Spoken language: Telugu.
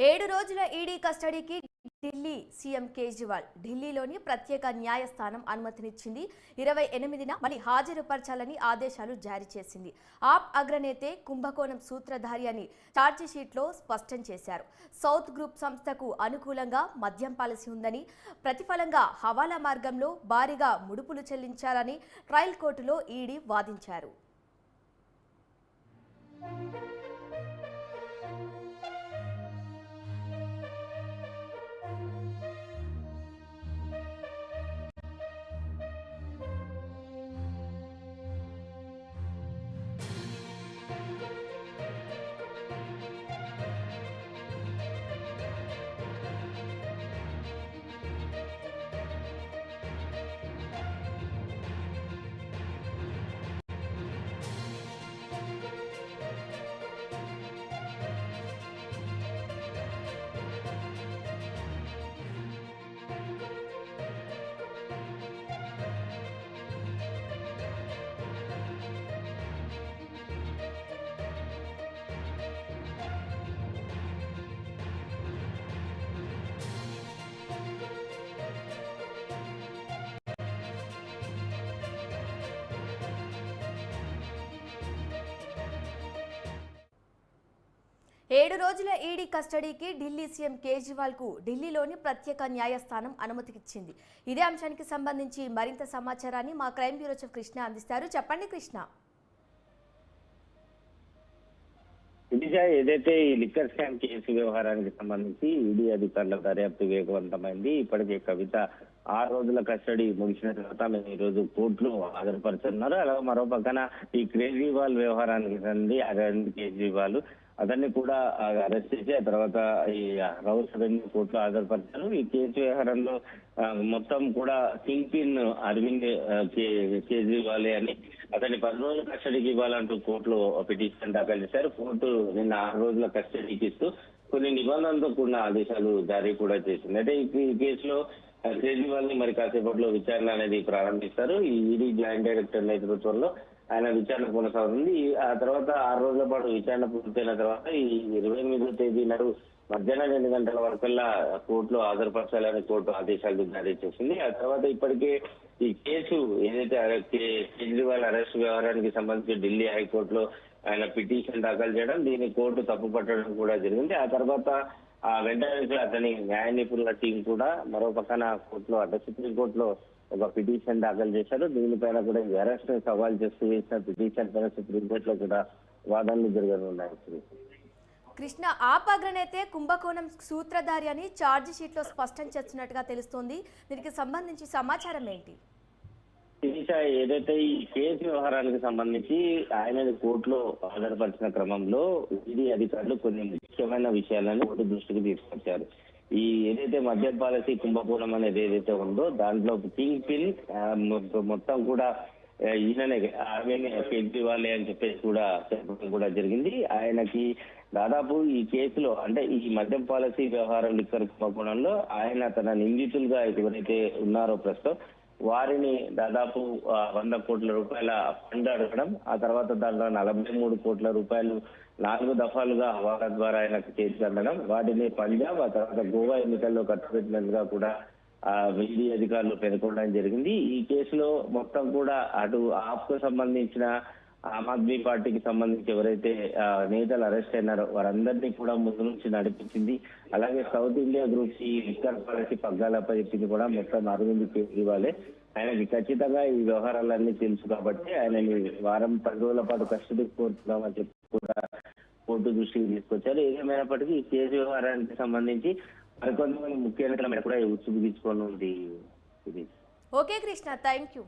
ఏడు రోజుల ఈడీ కస్టడీకి ఢిల్లీ సీఎం కేజ్రీవాల్ ఢిల్లీలోని ప్రత్యేక న్యాయస్థానం అనుమతినిచ్చింది. 28న మళ్ళీ హాజరుపరచాలని ఆదేశాలు జారీ చేసింది. ఆప్ అగ్రనేతే కుంభకోణం సూత్రధారి అని ఛార్జిషీట్లో స్పష్టం చేశారు. సౌత్ గ్రూప్ సంస్థకు అనుకూలంగా మద్యం పాలసీ ఉందని, ప్రతిఫలంగా హవాలా మార్గంలో భారీగా ముడుపులు చెల్లించారని ట్రయల్ కోర్టులో ఈడీ వాదించారు. ఏడు రోజుల ఈడీ కస్టడీకి ఢిల్లీ సీఎం కేజ్రీవాల్ కు ఢిల్లీలోని ప్రత్యేక న్యాయస్థానం అనుమతినిచ్చింది. ఇదే అంశానికి సంబంధించి మరింత సమాచారాన్ని మా క్రైమ్ బ్యూరో చీఫ్ కృష్ణ అందిస్తారు. చెప్పండి కృష్ణ. ఏదైతే ఈ లిక్కర్ స్కామ్ కేసు వ్యవహారానికి సంబంధించి ఈడీ అధికారుల దర్యాప్తు వేగవంతమైంది. ఇప్పటికే కవిత 6 రోజుల కస్టడీ ముగిసిన తర్వాత మేము ఈ రోజు కోర్టులో హాజరుపరుచున్నారు. అలాగే మరో పక్కన ఈ కేజ్రీవాల్ వ్యవహారానికి సంబంధించి అరవింద్ కేజ్రీవాల్ అతన్ని కూడా అరెస్ట్ చేసి ఆ తర్వాత ఈ రౌస్ రెవెన్యూ కోర్టులో హాజరుపరిచారు. ఈ కేసు వ్యవహారంలో మొత్తం కూడా కింగ్ పిన్ అరవింద్ కేజ్రీవాలే అని అతన్ని 10 రోజుల కస్టడీకి ఇవ్వాలంటూ కోర్టులో పిటిషన్ దాఖలు చేశారు. కోర్టు నిన్న 6 రోజుల కస్టడీకి ఇస్తూ కొన్ని నిబంధనలతో కూడిన ఆదేశాలు జారీ కూడా చేసింది. అయితే ఈ కేసులో కేజ్రీవాల్ ని మరి కాసేపట్లో విచారణ అనేది ప్రారంభిస్తారు. ఈ ఈడీ జాయింట్ డైరెక్టర్ నేతృత్వంలో ఆయన విచారణ కొనసాగుతుంది. ఆ తర్వాత 6 రోజుల పాటు విచారణ పూర్తయిన తర్వాత ఈ 28వ తేదీ నాడు మధ్యాహ్నం 2 గంటల వరకల్లా కోర్టులో హాజరుపరచాలని కోర్టు ఆదేశాలు జారీ చేసింది. ఆ తర్వాత ఇప్పటికే ఈ కేసు ఏదైతే కేజ్రీవాల్ అరెస్ట్ వ్యవహారానికి సంబంధించి ఢిల్లీ హైకోర్టులో ఆయన పిటిషన్ దాఖలు చేయడం, దీన్ని కోర్టు తప్పుపట్టడం కూడా జరిగింది. ఆ తర్వాత వెంటనే అతని న్యాయ నిపుణుల టీం కూడా మరో పక్కన కోర్టులో అంటే సుప్రీంకోర్టులో ఒక పిటిషన్ దాఖలు చేశారు. దీనిపైన కూడా ఈ అరెస్ట్ సవాల్ చేస్తూ వేసిన పిటిషన్ పైన సుప్రీంకోర్టులో కూడా వాదనలు జరగనున్నాయి. కృష్ణ, ఆప్ అగ్రనేతే కుంభకోణం సూత్రధారి అని ఛార్జ్ షీట్ లో స్పష్టం చేస్తున్నట్టుగా తెలుస్తోంది. దీనికి సంబంధించి సమాచారం ఏంటి? ఏదైతే ఈ కేసు వ్యవహారానికి సంబంధించి ఆయన కోర్టులో హాజరుపరిచిన క్రమంలో ఈడీ అధికారులు కొన్ని ముఖ్యమైన విషయాలను కోర్టు దృష్టికి తీసుకొచ్చారు. ఈ ఏదైతే మద్యం పాలసీ కుంభకోణం అనేది ఏదైతే ఉందో దాంట్లో కింగ్ పిన్ మొత్తం కూడా ఈయననే అరవింద్ కేజ్రీవాల్ అని చెప్పేసి కూడా చెప్పడం కూడా జరిగింది. ఆయనకి దాదాపు ఈ కేసులో అంటే ఈ మద్యం పాలసీ వ్యవహారం లిక్కర్ కుంభకోణంలో ఆయన తన నిందితులుగా ఎవరైతే ఉన్నారో ప్రస్తుతం వారిని దాదాపు 100 కోట్ల రూపాయల ఫండ్ అడగడం, ఆ తర్వాత దాంట్లో 43 కోట్ల రూపాయలు 4 దఫాలుగా హవాలా ద్వారా ఆయనకు చేసి అందడం, వాటిని పంజాబ్ ఆ తర్వాత గోవా ఎన్నికల్లో ఖర్చు పెట్టినట్టుగా కూడా ఈడీ అధికారులు పేర్కొనడం జరిగింది. ఈ కేసులో మొత్తం కూడా అటు ఆప్ కు సంబంధించిన ఆమ్ ఆద్మీ పార్టీకి సంబంధించి ఎవరైతే నేతలు అరెస్ట్ అయినారో వారందరినీ కూడా ముందు నుంచి నడిపించింది. అలాగే సౌత్ ఇండియా గ్రూప్ ఈ లిక్కర్ పాలసీ పగ్గాలపై చెప్పింది కూడా మొత్తం అరవింద్ కేజ్రీవాలే. ఆయనకి ఖచ్చితంగా ఈ వ్యవహారాలన్నీ తెలుసు కాబట్టి ఆయనని వారం 10 రోజుల పాటు కస్టడీకి కోరుతున్నామని చెప్పి కూడా కోర్టు దృష్టికి తీసుకొచ్చారు. ఏదేమైనప్పటికీ ఈ కేసు వ్యవహారానికి సంబంధించి మరికొంతమంది ముఖ్య నేతల మీద కూడా ఉచ్చు బిగించుకొని ఉంది. Okay Krishna, thank you.